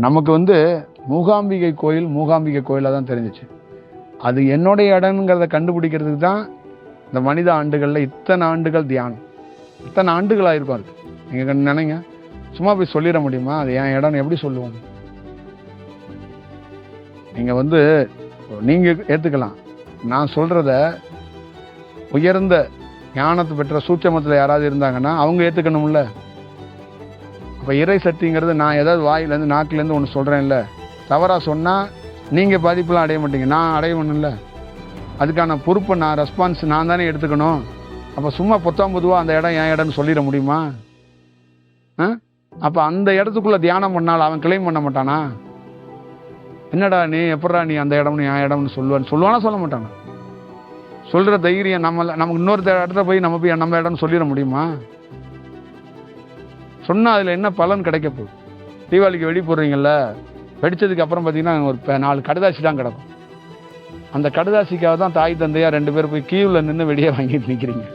நமக்கு வந்து மூகாம்பிகை கோயிலாக தான் தெரிஞ்சிச்சு. அது என்னுடைய இடம்ங்கிறத கண்டுபிடிக்கிறதுக்கு தான் இந்த மனித ஆண்டுகளில் இத்தனை ஆண்டுகள் தியானம், இத்தனை ஆண்டுகளாக இருக்கும். அது நீங்கள் நினைங்க, சும்மா போய் சொல்லிட முடியுமா அது என் இடம்னு? எப்படி சொல்லுவோம்? நீங்கள் வந்து நீங்கள் ஏற்றுக்கலாம், நான் சொல்கிறத உயர்ந்த ஞானத்தை பெற்ற சூட்சமத்தில் யாராவது இருந்தாங்கன்னா அவங்க ஏற்றுக்கணும்ல. அப்போ இறை சக்திங்கிறது நான் ஏதாவது வாயிலேருந்து நாக்கிலேருந்து ஒன்று சொல்கிறேன்ல, தவறாக சொன்னால் நீங்கள் பாதிப்பெலாம் அடைய மாட்டீங்க, நான் அடையணும்ல. அதுக்கான பொறுப்பை ரெஸ்பான்ஸ் நான் தானே எடுத்துக்கணும். அப்போ சும்மா பொதுவாக அந்த இடம் என் இடம்னு சொல்லிட முடியுமா? அப்போ அந்த இடத்துக்குள்ளே தியானம் பண்ணால் அவன் கிளைம் பண்ண மாட்டானா? என்னடா நீ எப்படா நீ அந்த இடம்னு என் இடம்னு சொல்லுவானா? சொல்ல மாட்டானா? சொல்கிற தைரியம் நமக்கு இன்னொரு இடத்துல போய் நம்ம இடம்னு சொல்லிட முடியுமா? சொன்னால் அதில் என்ன பலன் கிடைக்க போகுது? தீபாவளிக்கு வெடி போடுறீங்கல்ல, வெடித்ததுக்கு அப்புறம் பார்த்தீங்கன்னா ஒரு 4 கடுதாசி தான் கிடக்கும். அந்த கடுதாசிக்காக தான் தாய் தந்தையாக 2 பேர் போய் கீவில் நின்று வெடியை வாங்கிட்டு நிற்கிறீங்க.